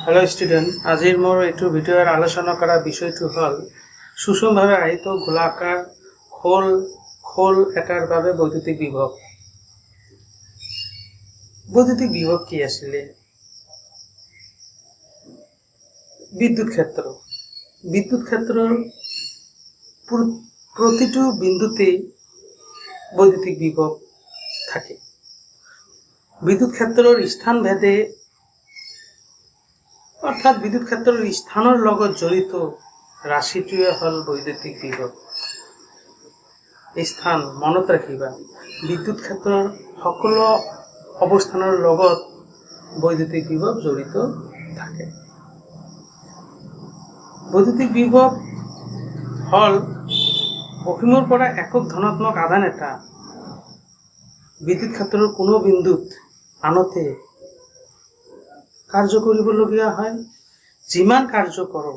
Hello student आजिर मोर एटू भिडिओर आलोचना करा विषयटू हल सुषमभावे আহিত गोलाकार खोल खोल एटार बारे बैद्युतिक विभव। बैद्युतिक विभव कि आछिले विद्युत क्षेत्र प्रतिटू बिंदुते बैद्युतिक विभव थाके। विद्युत क्षेत्रेर स्थान भेदे अर्थात विद्युत क्षेत्रेर स्थानेर लगत जड़ित राशिटुए हल बैद्युतिक विभव। स्थान मनत राखिबा विद्युत क्षेत्रेर सकलो अवस्थानेर लगत बैद्युतिक विभव जड़ित थाके। बैद्युतिक विभव हल असीমৰ পৰা একক ধনাত্মক আধান এটা विद्युत क्षेत्रेर कोनो बिंदुत आनते कार्य करिबलगिया हय। जिमान कार्य करो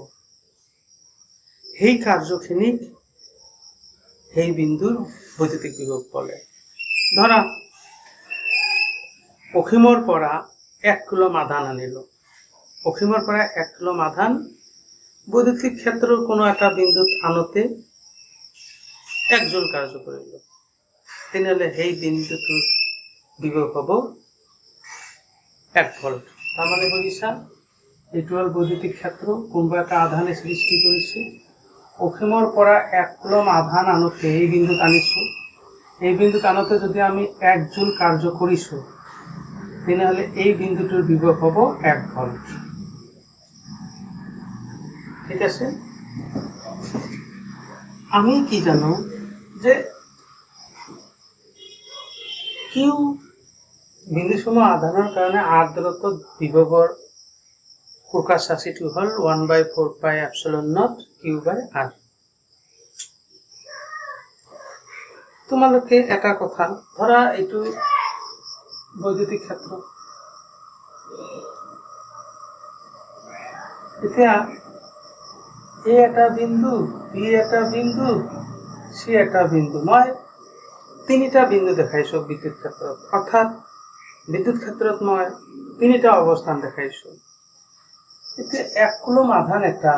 हेई कार्यखिनिक हेई बिंदुर बैद्युतिक विभव बोले। धरा असीমৰ পৰা 1 কুলম आधान आनिलो। असीমৰ পৰা 1 কুলম आधान बैद्युतिक क्षेत्रेर कोनो एटा बिंदुत आनते 1 जूल कार्य करिलो। तेनेहले हेई बिंदुटोर विभव हब 1 भोल्ट। तार माने बुझिছা एटु हल बैद्युतिक क्षेत्र कोनबा एटा आधाने सृष्टि करिছে। असीমৰ পৰা 1 কুলম आधान आनते এই बिंदुत आनिছো। এই बिंदुत आनते যদি আমি 1 जूल कार्य करिছো तेनेहले এই बिंदुटोर विभव हब 1 भोल्ट। ठीक আছে। আমি কি জানো যে किউ बिंदुसम आधानर कारण आर दूरत्व विभवर प्रकाश राशिटी हल 1/4 pi epsilon nought q by r. तुम्हारे एटा कथा धरा एटू बैद्युतिक क्षेत्र इतना ए एटा बिंदु बी एटा बिंदु सी एटा बिंदु मैं तीनिटा बिंदु देखाइছো विद्युत क्षेत्र अर्थात विद्युत क्षेत्र मैं तीनिटा अवस्थान देखाइছো। এতিয়া 1 কুলম आधान एटा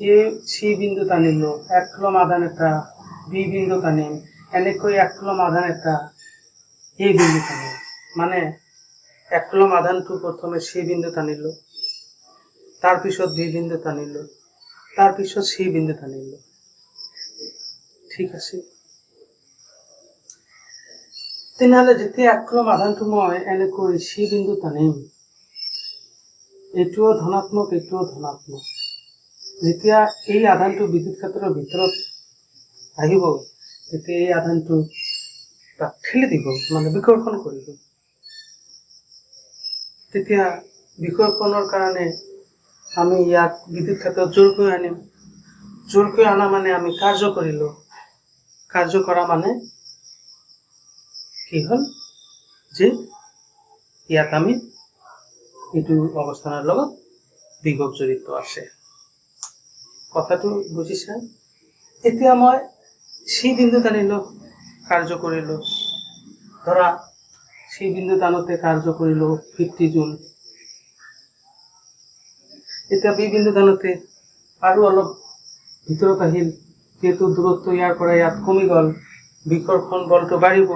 ए सी बिंदु टानिलो 1 কুলम आधान एटा बी बिंदु टानिम एनेকৈ 1 কুলম आधान एटा ए बिंदु टानिम माने 1 কুলম आधान तो प्रथमे सी बिंदु टानिलो तार पिছত बी बिंदु टानिलो तार पिছত सी बिंदु टानिलो। ठीक আছে। तेनाले जेतिया 1 কুলম आधानটো মই এনেকৈ सी बिंदु টানিম एटुओ धनात्मक एटुओ धनात्मक। जेतिया এই আধানটো विद्युत क्षेत्रेर ভিতৰত আহিব তেতিয়া এই আধানটো তাক ঠেলি দিব মানে বিকৰ্ষণ কৰিব। তেতিয়া বিকৰ্ষণৰ কাৰণে আমি ইয়াক विद्युत क्षेत्ৰত জোৰকৈ আনিম। জোৰকৈ আনা মানে আমি কাৰ্য কৰিলো। কাৰ্য কৰা মানে কি হল যে ইয়াত আমি एटू अवस्थानर लगत विभव जड़ित आछे। कथाटो बुझिছা। एतिया मैं सी बिंदु टानिलो कार्य करिलो धरा सी बिंदु टानते कार्य करिलो 50 जूल। एतिया बी बिंदु टानते आरो अलप भितरत आहिल जेहेतु दूरत्व यार পৰা ইয়াত कमी गल विकर्षण बलটো বাঢ়িব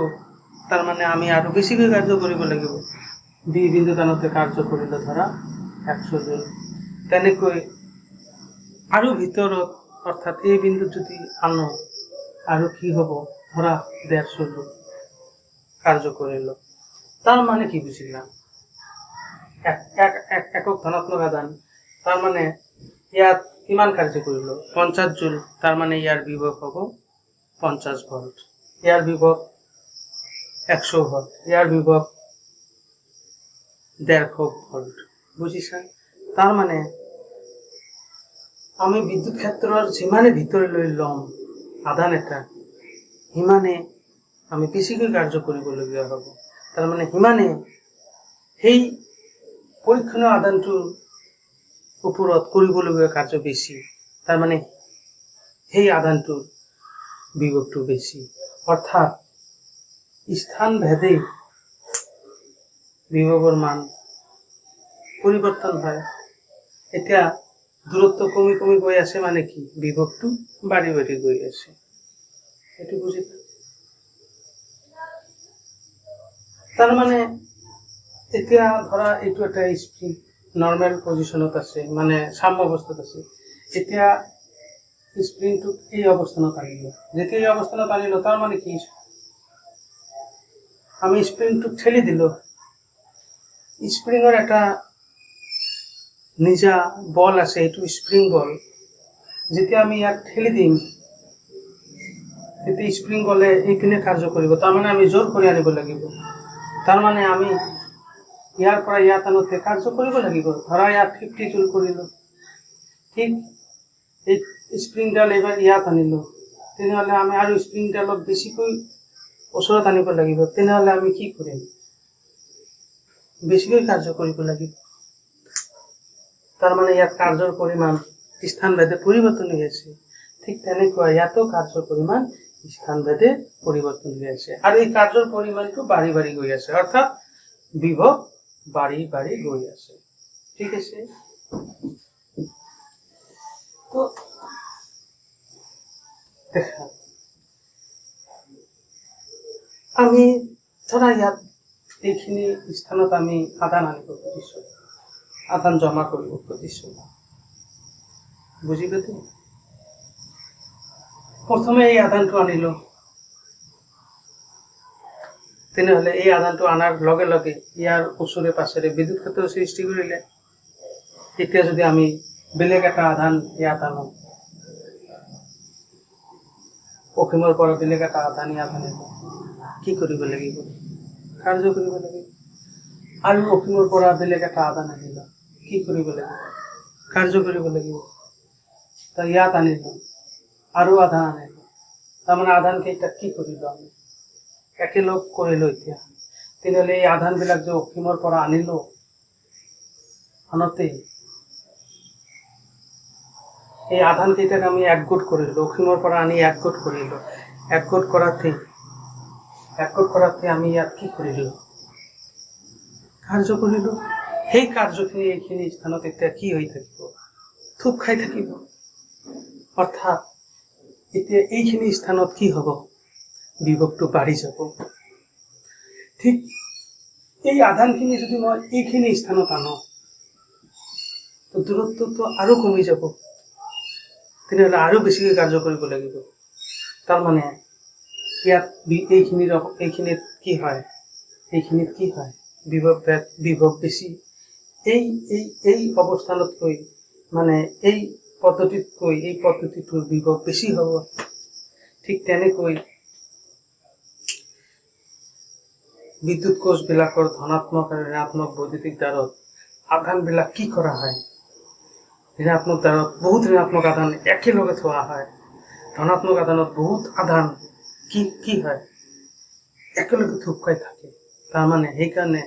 तार माने आमी आरो बेसिকৈ कार्य करिब লাগিব। बी बिंदु टानते कार्य करिलो धरा 100 जूल तेनेকৈ आरो भितरत अर्थात ए बिंदु যদি आनो आरो कि हबो धरा 150 जूल कार्य करिलो। तार माने कि बुझिलाम एকক धनात्मक आधान तार माने ইয়াত किमान कार्य करिलो 50 जूल तार माने यार विभव हबो 50 भोल्ट। यार विभव 100 भोल्ट यार विभव 150 भोल्ट। बुझिছা। तार माने आमी विद्युत क्षेत्रेर जिमाने भितरे लई लम आधान एटा हिमाने आमी बेसिকৈ कार्य करिबलगिया हब। तार माने हिमाने हेई परीक्षण आधानटोर उपरत करिबलगिया कार्य बेसि तार माने हेई आधानटोर विभवटो बेसि अर्थात स्थान भेदे विभवर मान परिवर्तन है। এতিয়া দূৰত্ব কমি কমি গৈ আছে মানে কি বিভৱটো বাঢ়ি বাঢ়ি গৈ আছে এইটো বুজি তাৰমানে এতিয়া ধৰা এইটো এটা স্প্ৰিং নৰ্মেল পজিশ্যনত আছে মানে সাম্য অৱস্থাত আছে এতিয়া স্প্ৰিংটোক এই অৱস্থানত আনিলো যেতিয়া এই অৱস্থানত আনিলো তাৰ মানে কি আমি স্প্ৰিংটোক ঠেলি দিলো স্প্ৰিঙৰ এটা নিজা বল আছে এইটো স্প্ৰিং বল যেতিয়া আমি ইয়াক ঠেলি দিম তেতিয়া স্প্ৰিং বলে এইপিনে কাৰ্য কৰিব তাৰমানে আমি জোৰ কৰি আনিব লাগিব তাৰমানে আমি ইয়াৰ পৰা ইয়াত আনোতে কাৰ্য কৰিব লাগিব ধৰা ইয়াত 50 জুল কৰিলো ঠিক এই স্প্ৰিংডাল এবাৰ ইয়াত আনিলো তেনেহ'লে আমি আৰু স্প্ৰিংডালক বেছিকৈ ওচৰত আনিব লাগিব তেনেহ'লে আমি কি কৰিম বেছিকৈ কাৰ্য কৰিব লাগিব তাৰমানে ইয়াত কাৰ্যৰ পৰিমাণ স্থানভেদে পৰিৱৰ্তন হৈ আছে ঠিক তেনেকুৱা ইয়াতো কাৰ্যৰ পৰিমাণ স্থানভেদে পৰিৱৰ্তন হৈ আছে আৰু এই কাৰ্যৰ পৰিমাণটো বাঢ়ি বাঢ়ি গৈ আছে অৰ্থাৎ বিভৱ বাঢ়ি বাঢ়ি গৈ আছে ঠিক আছে তো দেখা আমি ধৰা ইয়াত এইখিনি স্থানত আমি আদান আনিব খুজিছোঁ আদান জমা কৰিব খুজিছোঁ বুজি পাইছে প্ৰথমে এই আদানটো আনিলো তেনেহ'লে এই আদানটো আনাৰ লগে লগে ইয়াৰ ওচৰে পাছৰে বিদ্যুৎ ক্ষেত্ৰৰ সৃষ্টি কৰিলে এতিয়া যদি আমি বেলেগ এটা আদান ইয়াত আনো অসীমৰ পৰা বেলেগ এটা আদান ইয়াত আনিব কি কৰিব লাগিব কাৰ্য কৰিব লাগিব আৰু অসীমৰ পৰা বেলেগ এটা আদান আনিল কি কৰিব লাগিব কাৰ্য কৰিব লাগিব তো ইয়াত আনিলো আৰু আদান আনিলো তাৰমানে আদান কেইটা কি কৰিলো আমি একেলগ কৰিলো এতিয়া তেনেহ'লে এই আদানবিলাক যে অসীমৰ পৰা আনিলো আনতে এই আদান কেইটাক আমি একগোট কৰিলো অসীমৰ পৰা আনি একগোট কৰিলো একগোট কৰাতে আমি ইয়াত কি কৰিলো কাৰ্য কৰিলো সেই কাৰ্যখিনি এইখিনি স্থানত এতিয়া কি হৈ থাকিব থুপ খাই থাকিব অৰ্থাৎ এতিয়া এইখিনি স্থানত কি হ'ব বিভৱটো বাঢ়ি যাব ঠিক এই আধানখিনি যদি মই এইখিনি স্থানত আনো তো দূৰত্বটো আৰু কমি যাব তেনেহ'লে আৰু বেছিকৈ কাৰ্য কৰিব লাগিব তাৰমানে ইয়াত এইখিনিত কি হয় বিভৱ বেছি এই অৱস্থানতকৈ মানে এই পদ্ধতিটোৰ বিভৱ বেছি হ'ব ঠিক তেনেকৈ বিদ্যুৎ কোষবিলাকৰ ধনাত্মক আৰু ঋণাত্মক বৈদ্যুতিক দ্বাৰত আধানবিলাক কি কৰা হয় ঋণাত্মক দ্বাৰত বহুত ঋণাত্মক আধান একেলগে থোৱা হয় ধনাত্মক আধানত বহুত আধান কি হয় একেলগে থুপ খাই থাকে তাৰমানে সেইকাৰণে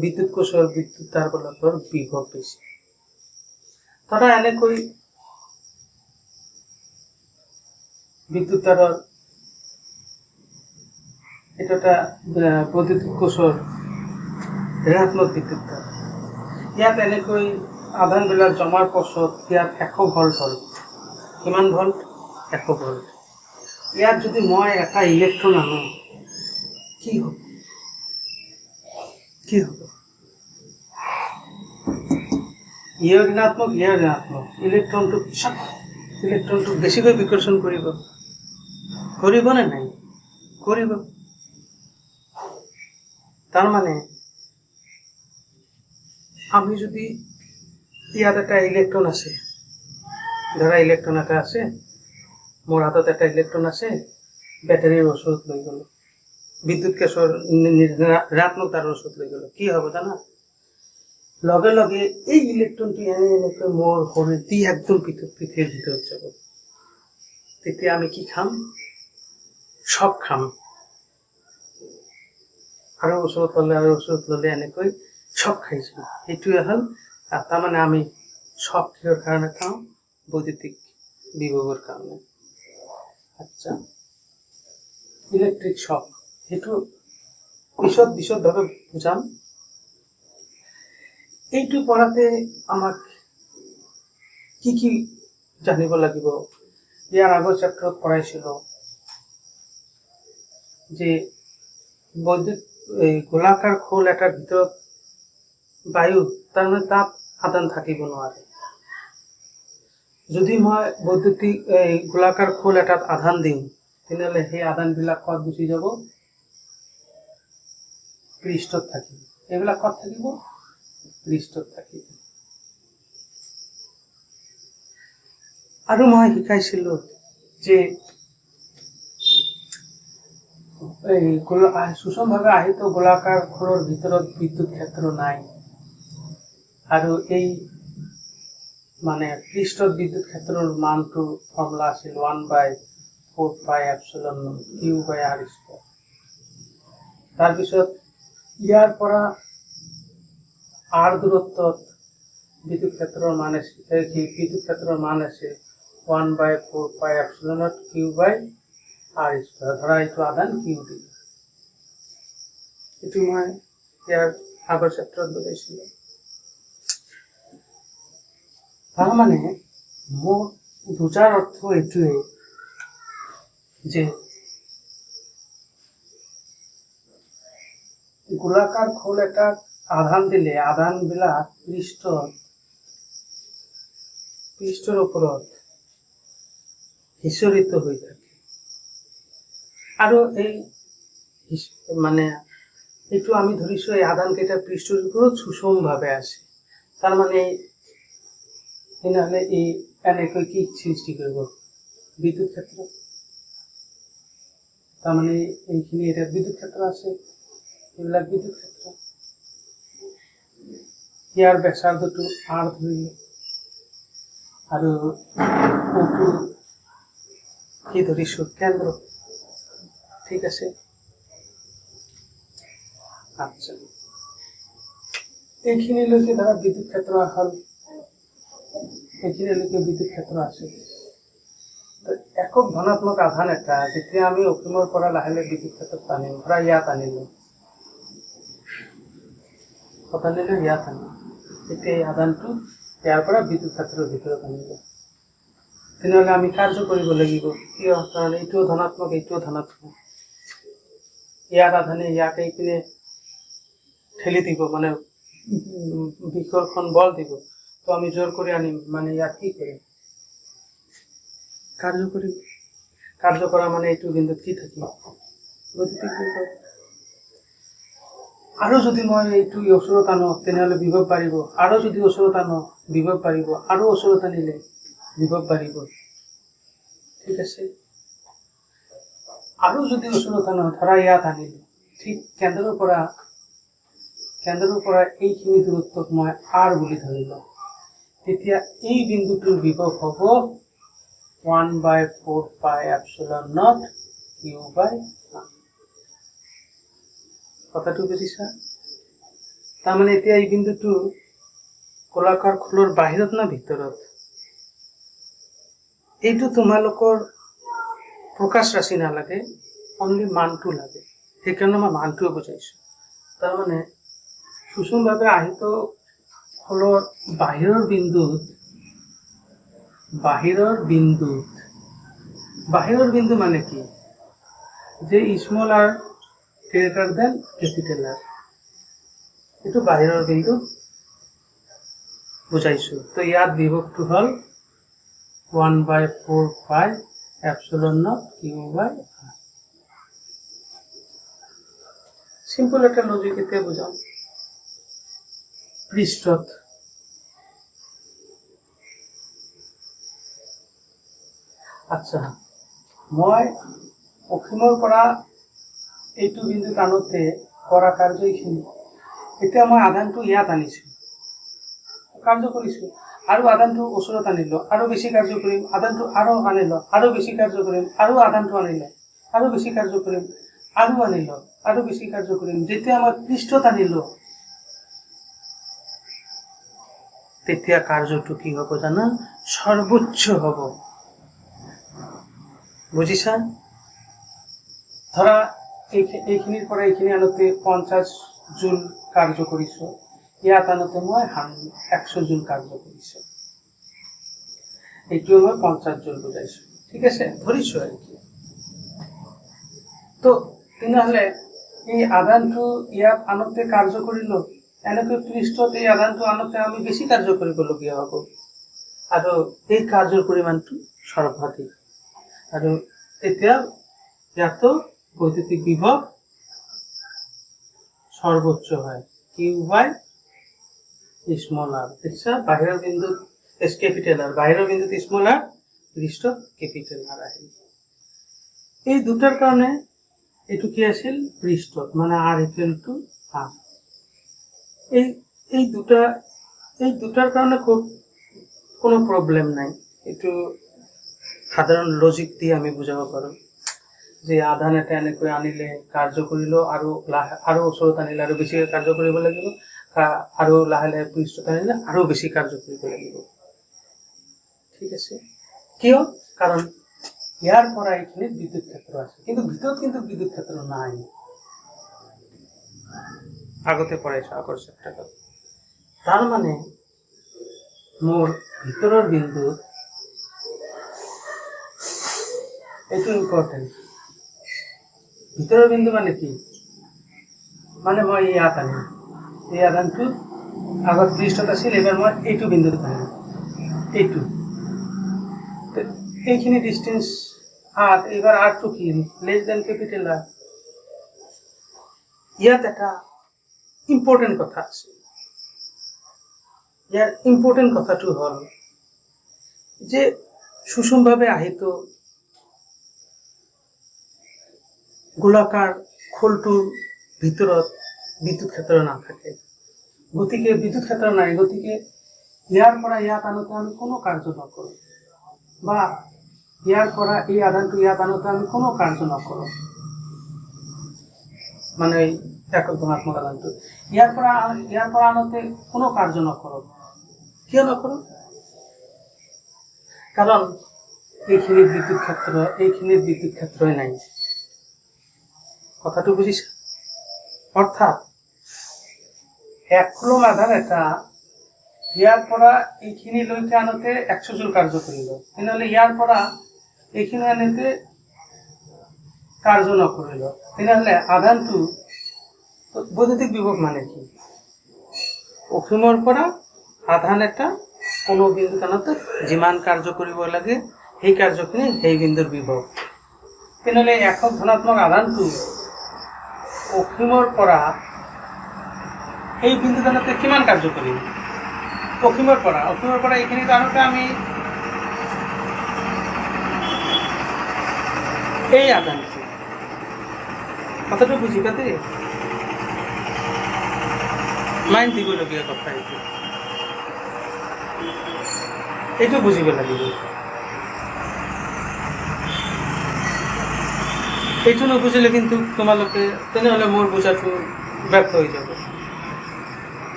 বিদ্যুৎ কোষৰ বিদ্যুৎ দ্বাৰবিলাকৰ বিভৱ বেছি ধৰা এনেকৈ বিদ্যুৎ দ্বাৰৰ এটা এটা বৈদ্যুতিক কোষৰ ঋণাত্মক বিদ্যুৎ দ্বাৰ ইয়াত এনেকৈ আধানবিলাক জমাৰ পাছত ইয়াত 100 ভল্ট হ'ল কিমান ভল্ট 100 ভল্ট ইয়াত যদি মই এটা ইলেক্ট্ৰন আনো কি হ'ব ইয়াৰ ঋণাত্মক ইলেক্ট্ৰনটোক বেছিকৈ বিকৰ্ষণ কৰিবনে নাই কৰিব তাৰমানে আমি যদি ইয়াত এটা ইলেক্ট্ৰন আছে ধৰা ইলেক্ট্ৰন এটা আছে মোৰ হাতত এটা ইলেক্ট্ৰন আছে বেটাৰীৰ ওচৰত লৈ গ'লো বিদ্যুৎ কোষৰ ঋণাত্মক দ্বাৰৰ ওচৰত লৈ গ'লো কি হ'ব জানা লগে লগে এই ইলেক্ট্ৰনটো এনেকৈ মোৰ শৰীৰ দি একদম পৃথিৱীৰ ভিতৰত যাব তেতিয়া আমি কি খাম সব খাম আৰু ওচৰত ল'লে এনেকৈ সব খাইছোঁ সেইটোৱে হ'ল তাৰমানে আমি সব কিহৰ কাৰণে খাওঁ বৈদ্যুতিক বিভৱৰ কাৰণে আচ্ছা ইলেক্ট্ৰিক শক সেইটো বিশদভাৱে বুজাম এইটো পঢ়াতে আমাক কি কি জানিব লাগিব। ইয়াৰ আগৰ চেপ্টাৰত পঢ়াইছিল যে বৈদ্যুতিক গোলাকাৰ খোল এটাৰ ভিতৰত বায়ু, তাৰমানে তাপ আদান থাকিব নোৱাৰে। যদি মই বৈদ্যুতিক গোলাকাৰ খোল এটাত আধান দিওঁ, তেনেহ'লে সেই আধানবিলাক ক'ত গুচি যাব? পৃষ্ঠত থাকিব। এইবিলাক ক'ত থাকিব? পৃষ্ঠত থাকিব। আৰু মই শিকাইছিলো যে সুষমভাৱে আহিত গোলাকাৰ খোলৰ ভিতৰত বিদ্যুৎ ক্ষেত্ৰ নাই, আৰু এই মানে পৃষ্ঠত বিদ্যুৎ ক্ষেত্ৰৰ মানটো ফৰ্মুলা আছিল 1/4πε/Q/r²। তাৰপিছত ইয়াৰ পৰা r দূৰত্বত বিদ্যুৎ ক্ষেত্ৰৰ মান আছে 1/4πε/Q/r²। ধৰা এইটো আধান Q দিলো। এইটো মই ইয়াৰ আগৰ চেপ্টাৰত বুজাইছিলো। তাৰমানে মোৰ বুজাৰ অৰ্থ এইটোৱে যে গোলাকাৰ খোল এটাত আধান দিলে আধানবিলাক পৃষ্ঠৰ ওপৰত সিঁচৰিত হৈ থাকে, আৰু এই মানে এইটো আমি ধৰিছো এই আধানকেইটা পৃষ্ঠৰ ওপৰত সুষমভাৱে আছে। তাৰমানে তেনেহ'লে এই এনেকৈ কি সৃষ্টি কৰিব? বিদ্যুৎ ক্ষেত্ৰ। তাৰমানে এইখিনি এটা বিদ্যুৎ ক্ষেত্ৰ আছে, এইবিলাক বিদ্যুৎ ক্ষেত্ৰ। ইয়াৰ ব্যাসাৰ্ধটো r ধৰিলো, আৰু ওটো কি ধৰিছো? কেন্দ্ৰ। ঠিক আছে। আচ্ছা, এইখিনিলৈকে ধৰা বিদ্যুৎ ক্ষেত্ৰ হ'ল, এইখিনিলৈকে বিদ্যুৎ ক্ষেত্ৰ আছে। একক ধনাত্মক আধান এটা যেতিয়া আমি অসীমৰ পৰা লাহে লাহে বিদ্যুৎ ক্ষেত্ৰত টানিম, ধৰা ইয়াত আনিলো, ইয়াত আনিলো, এতিয়া এই আধানটো ইয়াৰ পৰা বিদ্যুৎ ক্ষেত্ৰৰ ভিতৰত আনিব। তেনেহ'লে আমি কাৰ্য কৰিব লাগিব। কিয়? কাৰণ এইটোও ধনাত্মক, এইটোও ধনাত্মক। ইয়াৰ আধানে ইয়াক এইপিনে ঠেলি দিব, মানে বিকৰ্ষণ বল দিব। তো আমি জোৰ কৰি আনিম, মানে ইয়াক কি কৰিম? কাৰ্য কৰিম। কাৰ্য কৰা মানে এইটো বিন্দুত কি থাকিব? বৈদ্যুতিক বিভৱ। আৰু যদি মই এইটো ওচৰত আনো, তেনেহ'লে বিভৱ বাঢ়িব। আৰু যদি ওচৰত আনো, বিভৱ বাঢ়িব। আৰু ওচৰত আনিলে বিভৱ বাঢ়িব। ঠিক আছে। আৰু যদি ওচৰত আনো, ধৰা ইয়াত আনিলো, ঠিক কেন্দ্ৰৰ পৰা এইখিনি দূৰত্বক মই r বুলি ধৰিলো, তেতিয়া এই বিন্দুটোৰ বিভৱ হ'ব 1/4πε/Q/r। কথাটো বুজিছা? তাৰমানে এতিয়া এই বিন্দুটো গোলাকাৰ খোলৰ বাহিৰত না ভিতৰত? এইটো তোমালোকৰ প্ৰকাশ ৰাশি নালাগে, অনলি মানটো লাগে। সেইকাৰণে মই মানটোৱে বুজাইছো। তাৰমানে সুষমভাৱে আহিত খোলৰ বাহিৰৰ বিন্দু মানে কি? যে small r greater than capital R, এইটো বাহিৰৰ বিন্দু বুজাইছো। তো ইয়াত বিভৱটো হ'ল 1/4πε/Q/r। সিম্পল একটা লজিক এতিয়া বুজাও। পৃষ্ঠত আচ্ছা, মই অসীমৰ পৰা এইটো বিন্দু টানোতে কৰা কাৰ্য এইখিনি। এতিয়া মই আধানটো ইয়াত আনিছো, কাৰ্য কৰিছো, আৰু আধানটো ওচৰত আনিলো, আৰু বেছি কাৰ্য কৰিম, আধানটো আৰু আনিলো, আৰু বেছি কাৰ্য কৰিম, আৰু আধানটো আনিলো, আৰু বেছি কাৰ্য কৰিম, আৰু আনিলো, আৰু বেছি কাৰ্য কৰিম। যেতিয়া মই পৃষ্ঠত আনিলো, তেতিয়া কাৰ্যটো কি হ'ব জানা? সৰ্বোচ্চ হ'ব। বুজিছা? ধৰা এইখিনিৰ পৰা এইখিনি আনোতে 50 জুল কাৰ্য কৰিছো, ইয়াত আনোতে মই 100 জুল কাৰ্য কৰিছো। এইটো মই 50 জুল বুজাইছো, ঠিক আছে, ধৰিছো আৰু কি। তো তেনেহ'লে এই আধানটো ইয়াত আনোতে কাৰ্য কৰিলো, এনেকৈ পৃষ্ঠত এই আধানটো আনোতে আমি বেছি কাৰ্য কৰিবলগীয়া হ'ব, আৰু এই কাৰ্যৰ পৰিমাণটো সৰ্বাধিক, আৰু তেতিয়া ইয়াতো বৈদ্যুতিক বিভৱ সৰ্বোচ্চ হয়, কিউ বাই স্মল আৰ। দেখছা বাহিৰৰ বিন্দুত এস ক্যাপিটাল আৰ, বাহিৰৰ বিন্দুত স্মল আৰ, পৃষ্ঠ ক্যাপিটাল আৰ আহিল। এই দুটাৰ কাৰণে এইটো কি আছিল, পৃষ্ঠত মানে আৰ ইকুয়াল টু আৰ। এই দুটাৰ কাৰণে কোনো প্ৰব্লেম নাই, এইটো সাধাৰণ লজিক দিয়ে আমি বুজাব পাৰোঁ যে আধান এটা এনেকৈ আনিলে কাৰ্য কৰিলো, আৰু ওচৰত আনিলে আৰু বেছিকৈ কাৰ্য কৰিব লাগিব, আৰু লাহে লাহে পৃষ্ঠত আনিলে আৰু বেছি কাৰ্য কৰিব লাগিব, ঠিক আছে। কিয়? কাৰণ ইয়াৰ পৰা এইখিনিত বিদ্যুৎ ক্ষেত্ৰ আছে, কিন্তু ভিতৰত কিন্তু বিদ্যুৎ ক্ষেত্ৰ নাই, আগতে পঢ়াইছো আগৰ চেপ্টাৰত। তাৰ মানে মোৰ ভিতৰৰ বিন্দু, এইটো ইম্পৰ্টেণ্ট। ভিতৰৰ বিন্দু মানে কি, মানে মই ইয়াত আনিম, এই আধানটো আগত পৃষ্ঠত আছিল, এবাৰ মই এইটো বিন্দুত আনিম, এইটো এইখিনি ডিষ্টেন্স আৰ, এবাৰ আৰটো কি লেস দেন ক্যাপিটাল আৰ। ইয়াত এটা ইম্পৰ্টেণ্ট কথা আছে, ইয়াৰ ইম্পৰ্টেণ্ট কথাটো হ'ল যে সুষমভাৱে আহিত গোলাকাৰ খোলটোৰ ভিতৰত বিদ্যুৎ ক্ষেত্ৰ নাথাকে, গতিকে বিদ্যুৎ ক্ষেত্ৰ নাই, গতিকে ইয়াৰ পৰা ইয়াত আনোতে আমি কোনো কাৰ্য নকৰোঁ, বা ইয়াৰ পৰা এই আধানটো ইয়াত আনোতে আমি কোনো কাৰ্য নকৰোঁ, মানে একক ধনাত্মক আধানটো ইয়াৰ পৰা আনোতে কোনো কাৰ্য নকৰোঁ। কিয় নকৰোঁ? কাৰণ এইখিনিত বিদ্যুৎ ক্ষেত্ৰই নাই, কথাটো বুজিছা? অৰ্থাৎ 1 কুলম আধান এটা ইয়াৰ পৰা এইখিনিলৈকে আনোতে 100 জুল কাৰ্য কৰিল, তেনেহ'লে ইয়াৰ পৰা এইখিনি আনোতে কাৰ্য নকৰিল, তেনেহ'লে আধানটো বৈদ্যুতিক বিভৱ মানে কি, অসীমৰ পৰা আধান এটা কোনো বিন্দুত আনোতে যিমান কাৰ্য কৰিব লাগে সেই কাৰ্যখিনি সেই বিন্দুৰ বিভৱ। তেনেহ'লে একক ধনাত্মক আধানটো অসীমৰ পৰা এই বিন্দুত আনোতে কিমান কাৰ্য কৰিম, অসীমৰ পৰা এইখিনিত আনোতে আমি এই আধানটো, কথাটো বুজি পাতে, মাইণ্ড দিবলগীয়া কথা, এইটো বুজিব লাগিব। এইটো নুবুজিলে কিন্তু তোমালোকে তেনেহ'লে মোৰ বুজাটো ব্যৰ্থ হৈ যাব।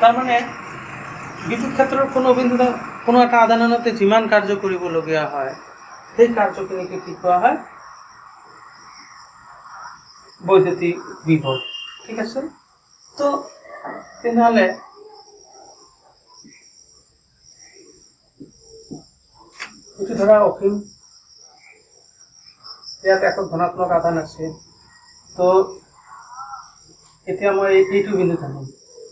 তাৰমানে বিদ্যুৎ ক্ষেত্ৰৰ কোনো এটা আধানতে যিমান কাৰ্য কৰিবলগীয়া হয় সেই কাৰ্যখিনিকে কি কোৱা হয়, বৈদ্যুতিক বিভৱ, ঠিক আছে। তো তেনেহ'লে এইটো ধৰা অসীম, ইয়াত একক ধনাত্মক আধান আছে, তো এতিয়া মই এইটো বিন্দুত আনিম,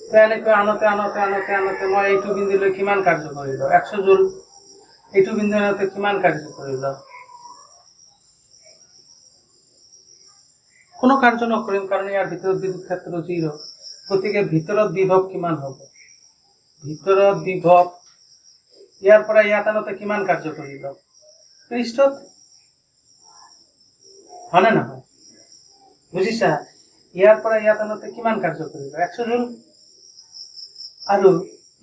তো এনেকৈ আনোতে মই এইটো বিন্দুলৈ কিমান কাৰ্য কৰিলোঁ, 100 জুল, এইটো বিন্দু আনোতে কিমান কাৰ্য কৰিলোঁ, কোনো কাৰ্য নকৰিম, কাৰণ ইয়াৰ ভিতৰত বিদ্যুৎ ক্ষেত্ৰ 0, গতিকে ভিতৰত বিভৱ কিমান হ'ব, ভিতৰত বিভৱ ইয়াৰ পৰা ইয়াত আনোতে কিমান কাৰ্য কৰিল, পৃষ্ঠত, হয়নে নহয়, বুজিছা? ইয়াৰ পৰা ইয়াত আনোতে কিমান কাৰ্য কৰিল, 100 জুল, আৰু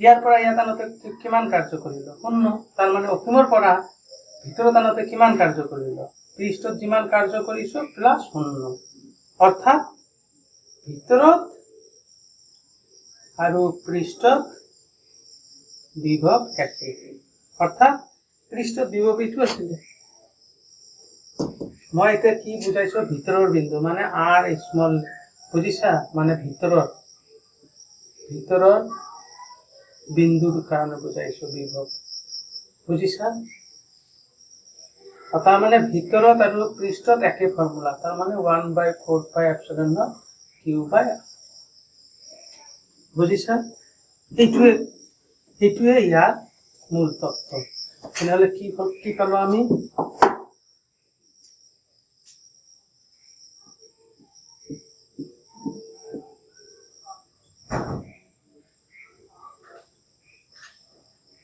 ইয়াৰ পৰা ইয়াত আনোতে কিমান কাৰ্য কৰিল, 0। তাৰ মানে অসীমৰ পৰা ভিতৰত আনোতে কিমান কাৰ্য কৰিল, পৃষ্ঠত যিমান কাৰ্য কৰিছো প্লাস 0, অৰ্থাৎ ভিতৰত আৰু পৃষ্ঠত বিভৱ একে, অৰ্থাৎ পৃষ্ঠত বিভৱ এইটো আছিলে। মই এতিয়া কি বুজাইছো, ভিতৰৰ বিন্দু মানে আৰ স্মল, বুজিছা? মানে ভিতৰৰ বিন্দুৰ কাৰণে বুজাইছো বিভৱ, বুজিছা? তাৰ মানে ভিতৰত আৰু পৃষ্ঠত একে ফৰ্মুলা, তাৰ মানে 1/4πε0 Q/r। বুজিছা? এইটোৱে ইয়াৰ মূল তত্ত্ব। তেনেহ'লে কি পালো আমি?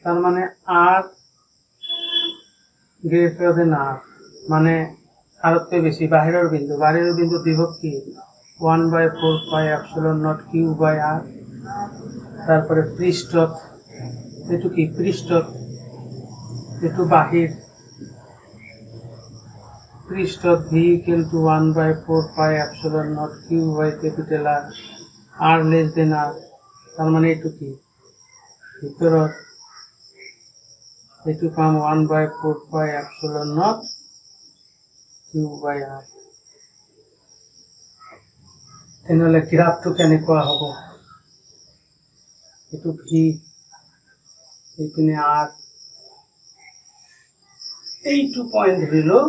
তার মানে আর গ্রেটার দেন আর, মানে আরতে বেশি বাহিরের বিন্দু বিভব কি 1/4πε0 Q/r। তারপরে পৃষ্ঠত, এটু কি পৃষ্ঠত, এটু বাহির, পৃষ্ঠত v equal to 1/4πε0 Q/R, r less than r, তার মানে এটু কি ভিতৰত, এটু পাম 1/4πε0 Q/r। তেনেহ'লে গ্ৰাফটো কেনেকুৱা হ'ব? এইটো v, এইপিনে r, এইটো পইণ্ট ধৰিলো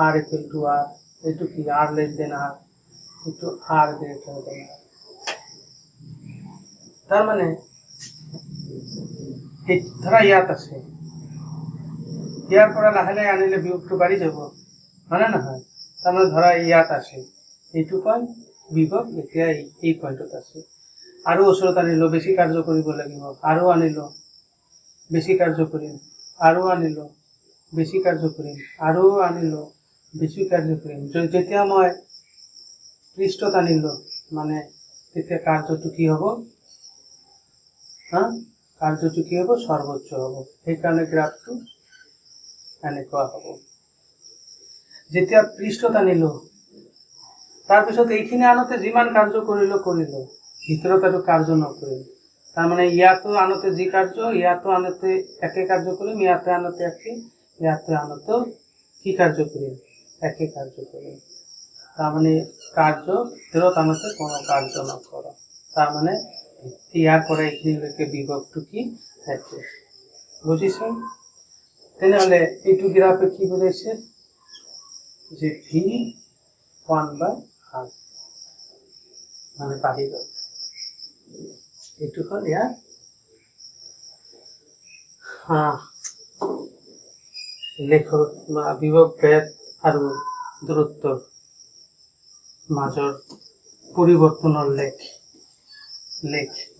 r equal to r, এইটো কি r less than r, এইটো r greater than r। তাৰ মানে ধৰা ইয়াত আছে, ইয়াৰ পৰা লাহে লাহে আনিলে বিভৱটো বাঢ়ি যাব, হয়নে নহয়? তাৰমানে ধৰা ইয়াত আছে, এইটো পইণ্ট বিভৱ এতিয়া এই পইণ্টত আছে, আৰু ওচৰত আনিলো, বেছি কাৰ্য কৰিব লাগিব, আৰু আনিলো, বেছি কাৰ্য কৰিম, আৰু আনিলো, বেছি কাৰ্য কৰিম, আৰু আনিলো, বেছি কাৰ্য কৰিম। যেতিয়া মই পৃষ্ঠত আনিলো, মানে তেতিয়া কাৰ্যটো কি হ'ব? কাৰ্যটো কি হ'ব? সৰ্বোচ্চ হ'ব। সেইকাৰণে গ্ৰাফটো এনেকুৱা হ'ব। যেতিয়া পৃষ্ঠত আনিলো, তাৰপিছত এইখিনি আনোতে যিমান কাৰ্য কৰিলো, ভিতৰত আৰু কাৰ্য নকৰিলো। তাৰমানে ইয়াতো আনোতে যি কাৰ্য, ইয়াতো আনোতে একে কাৰ্য কৰিম, ইয়াতে আনোতে একে, ইয়াতে আনোতেও কি কাৰ্য কৰিম? একে কাৰ্য কৰিম। তাৰমানে কাৰ্য ভিতৰত আনোতে কোনো কাৰ্য নকৰো। তাৰমানে ইয়াৰ পৰা এইখিনিলৈকে বিভৱটো কি একে। বুজিছো? তেনেহ'লে এইটো গ্ৰাফে কি বুজাইছে? যে v 1/r, মানে বাহিৰত। এইটো হ'ল ইয়াৰ বিভৱ ভেদ আৰু দূৰত্বৰ মাজৰ পৰিৱৰ্তনৰ লেখ।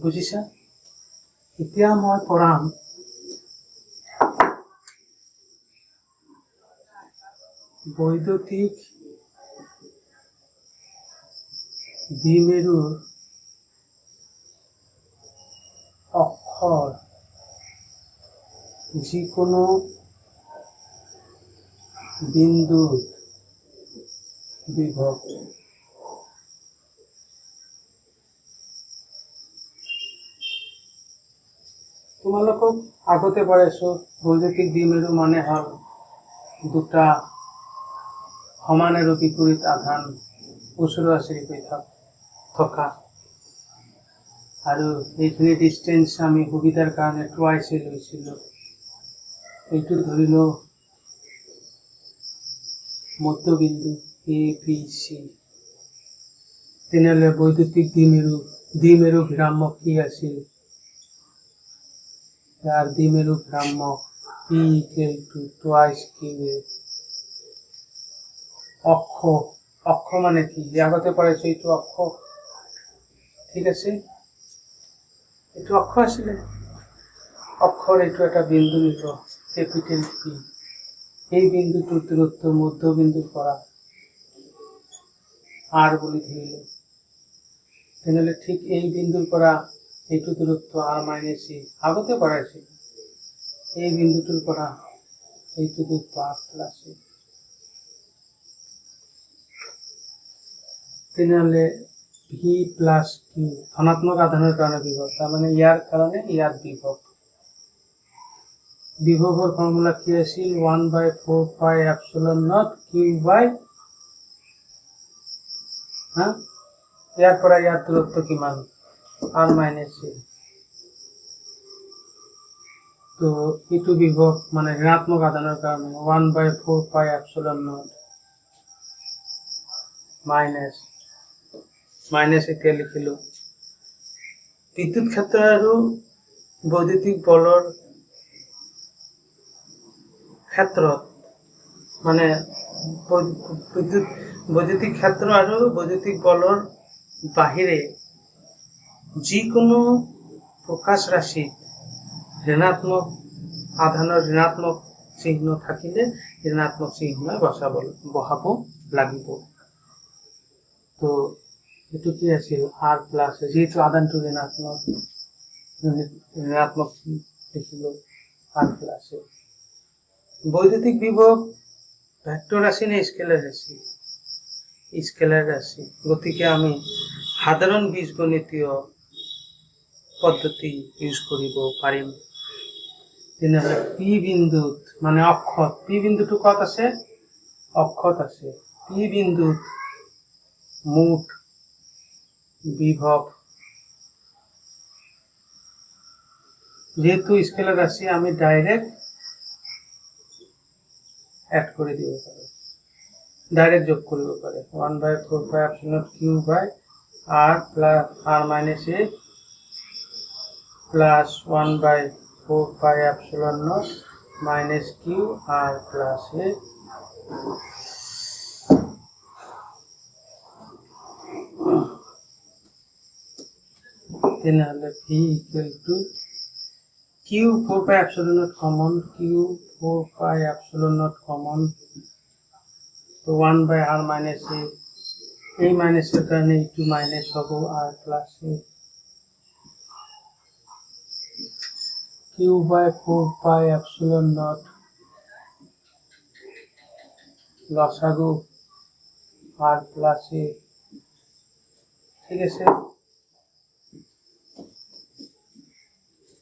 বুজিছা? এতিয়া মই পঢ়াম বৈদ্যুতিক দ্বিমেৰুৰ অক্ষৰ যিকোনো বিন্দুত বিভৱ। তোমালোকক আগতে পঢ়াইছো বৈদ্যুতিক দ্বিমেৰু মানে হ'ল দুটা সমান আৰু বিপৰীত আধান ওচৰা-ওচৰি হৈ থকা, আৰু এইখিনি ডিষ্টেঞ্চ আমি সুবিধাৰ কাৰণে টুৱাইছে লৈছিলোঁ। এইটো ধৰিলো মধ্যবিন্দু এ বি চি। তেনেহ'লে বৈদ্যুতিক দ্বিমেৰু ভ্ৰাম্যক কি আছিল? ইয়াৰ দ্বিমেৰু ভ্ৰাম্যক P equal to twice Q। অক্ষ মানে কি? আগতে পঢ়াইছো এইটো অক্ষ, ঠিক আছে? এইটো অক্ষ আছিলে। অক্ষৰ এইটো এটা বিন্দু নিব, কেপিটেল P। এই বিন্দুটোৰ দূৰত্ব মধ্যবিন্দুৰ পৰা r বুলি ধৰিলো। তেনেহ'লে ঠিক এই বিন্দুৰ পৰা এইটো দূৰত্ব r - c, আগতে পঢ়াইছিল। এই বিন্দুটোৰ পৰা এইটো দূৰত্ব r + c। তেনেহ'লে v + q ধনাত্মক আধানৰ কাৰণে বিভৱ, তাৰমানে ইয়াৰ কাৰণে ইয়াৰ বিভৱ। বিভৱৰ ফৰ্মুলা কি আছিল? 1/4πε0 Q/r। ইয়াৰ পৰা ইয়াৰ দূৰত্ব কিমান? r - c। তো ইটো বিভব মানে ঋণাত্মক আধানেৰ কাৰণে 1/4πε0 মাইনাস এতিয়া লিখিলো বিদ্যুৎ ক্ষেত্ৰ আৰু বৈদ্যুতিক বলৰ ক্ষেত্ৰত মানে বৈদ্যুতিক ক্ষেত্ৰ আৰু বৈদ্যুতিক বলৰ বাহিৰে যিকোনো প্ৰকাশ ৰাশি ঋণাত্মক আধানৰ ঋণাত্মক চিহ্ন থাকিলে ঋণাত্মক চিহ্ন বহাব লাগিব। তো এটো কি আছিল r প্লাস যেহেতু আধানটো ঋণাত্মক লিখিলো r প্লাস। বৈদ্যুতিক বিভব ভেক্টর রাশি নে স্কেলার রাশি? স্কেলার রাশি। গতিকে আমি সাধারণ বীজগণিতীয় পদ্ধতি ইউজ কৰিব পাৰিম। তেনেহলে পি বিন্দুত মানে অক্ষত পি বিন্দুটো কত আছে? অক্ষত আছে। পি বিন্দুত মুঠ বিভব যেহেতু স্কেলার রাশি আমি ডাইরেক্ট এড করে দিব পাৰো, ডাইৰেক্ট যোগ কৰিব পাৰে 1/4πε0 q/r minus a plus 1/4πε0 minus q r plus a তেনেহলে v equal to q 4πε0 common, q 4πε0 common, তো 1/r minus a এই মাইনাসের কারণে একটু মাইনাস হবো r plus a q by 4πε0 লসাগু r plus a। ঠিক আছে,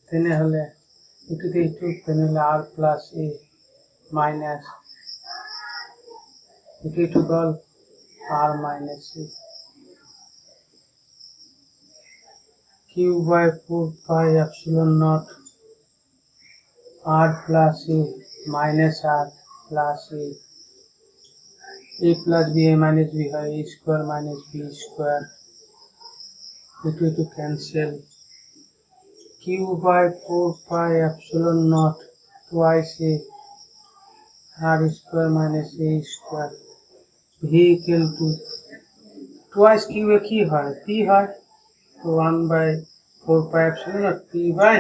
তেনেহলে এটুতে একটু তেনেহলে r plus a মাইনাস একটু গল r minus a q by 4πε0 r plus a minus r plus a plus b a minus b হয় a square minus b square একটু cancel q by 4πε0 twice a r square minus a square v equal to twice q এ কি হয় p হয়, তো 1/4πε0 p by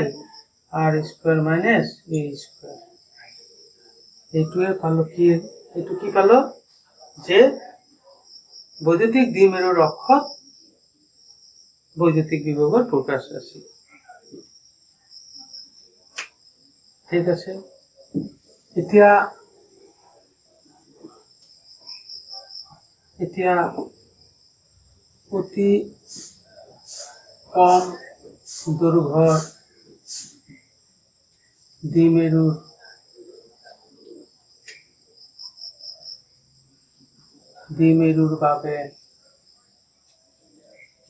r square minus a square। এইটোৱে পালো কি, এইটো কি পালো যে বৈদ্যুতিক দ্বিমেরুর অক্ষত বৈদ্যুতিক বিভবের প্রকাশ রাশি। ঠিক আছে, এতিয়া অতি কম দৈৰ্ঘ্যৰ দ্বিমেরুর বাবে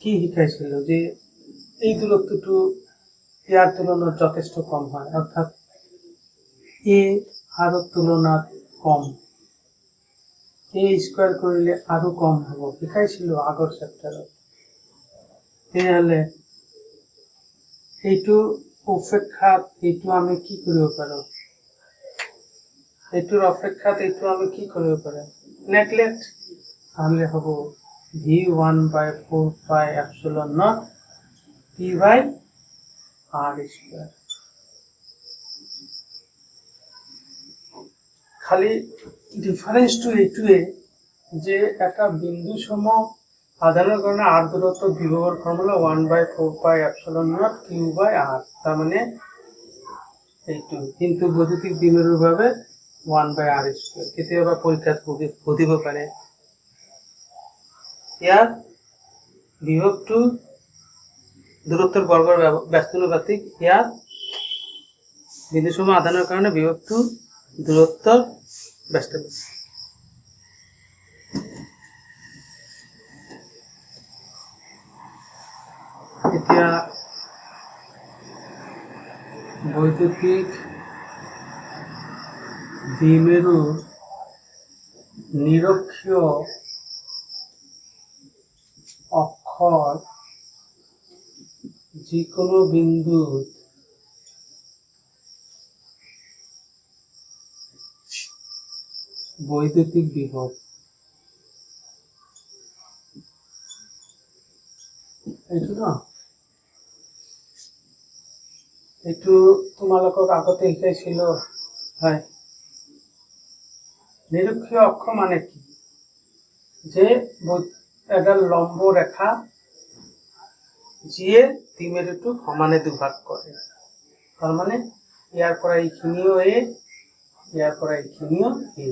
কি শিকাইছিল যে এই দূরত্বটো ইয়ার তুলনাত যথেষ্ট কম হয়, অর্থাৎ এ আরো তুলনাত কম, এ স্কয়ার কৰিলে আৰো কম হব শিকাইছিল আগৰ চেপ্টাৰত। তেতিয়াহলে এইটো অপেক্ষাত এইটো আমি কি কৰিব পাৰো, এইটোৰ অপেক্ষাত এইটো আমি কি কৰিব পাৰো নেগলেক্ট, তাহলে হব v1/4πε0 p by r square। খালি ডিফারেন্সটো এইটোৱে যে একটা বিন্দু সম আধানের কারণে r দূরত্ব বিভবের ফর্মুলা 1/4πε0 q by r, তার মানে এইটো, কিন্তু বৈদ্যুতিক দ্বিমেরুর ভাবে 1/r স্কয়ার। কেতিয়াবা পরীক্ষাত সুধিব পাৰে ইয়াৰ বিভবটো দূৰত্বেৰ বৰ্গৰ ব্যস্তানুপাতিক, ইয়াৰ বিন্দু সম আধানেৰ কাৰণে বিভবটো দূৰত্বৰ ব্যস্তানুপাতিক। এতিয়া বৈদ্যুতিক দ্বিমেরুর নিরক্ষীয় অক্ষর যে কোনো বিন্দুর বৈদ্যুতিক বিভব এইটো ন এইটো তোমালোকক আগতে শিকাইছিল হয় নিরক্ষীয় অক্ষ মানে কি যে এডাল লম্ব রেখা যিয়ে দ্বিমেরুটো সমানে দুভাগ কৰে তাৰ মানে ইয়াৰ পৰা এইখিনিও এ ইয়াৰ পৰা এইখিনিও এ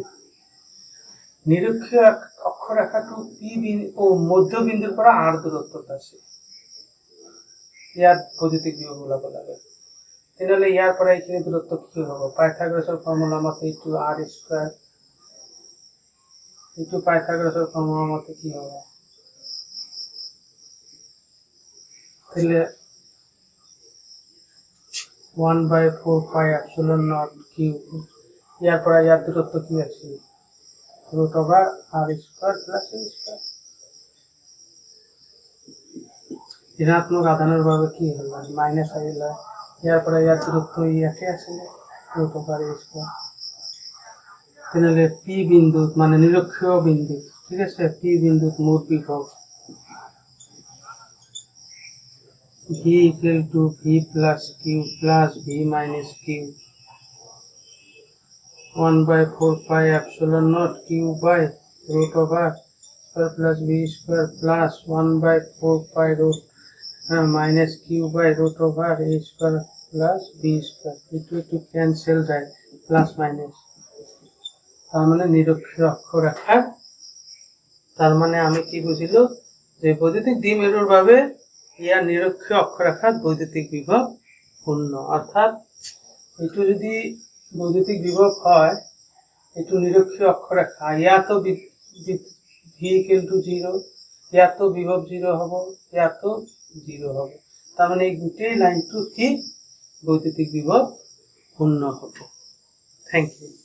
নিৰক্ষীয় অক্ষৰেখাটো পি ও মধ্যবিন্দুৰ পৰা আৰ দূৰত্বত আছে ইয়াত বৈদ্যুতিক বিভব ওলাব লাগে তেনেহ'লে ইয়াৰ পৰা এইখিনি দূৰত্ব কি হ'ব পাইথাগোৰাছৰ ফৰ্মুলা মতে এইটো আৰ স্কয়াৰ এইটো পাইথাগোরাসের ফর্মুলা মতে কি হবে তাহলে 1/4 পাই এপসিলন নট কিউ ইয়ার পরে ইয়ার দূরত্ব কি আছে রুট ওভার আর স্কয়ার প্লাস এ স্কয়ার ঋণাত্মক আধানের ভাবে কি হলো মাইনাস আইল ইয়ার পরে ইয়ার দূরত্ব একে আছে রুট ওভার এ স্কয়ার তাহলে পি বিন্দু মানে নিরক্ষীয় বিন্দু ঠিক আছে পি বিন্দুত মোট বিভব v equal to v plus q plus v minus q 1/4 pi epsilon naught q by root over square plus v square plus 1/4 pi root minus q by root over a square plus v square to cancel যায় plus minus তার মানে নিরক্ষীয় অক্ষরেখা তার মানে আমি কি বুঝিলো যে বৈদ্যুতিক দ্বিমেরুর ভাবে ইয়ার নিরক্ষীয় অক্ষরেখাত বৈদ্যুতিক বিভব শূন্য অর্থাৎ এইটো যদি বৈদ্যুতিক বিভব হয় এইটো নিরক্ষীয় অক্ষরেখা ইয়াতো v equal to 0 ইয়াতো বিভব 0 হব ইয়াতো 0 হবে তার মানে এই গোটেই লাইনটো কি বৈদ্যুতিক বিভব শূন্য হবে থ্যাংক ইউ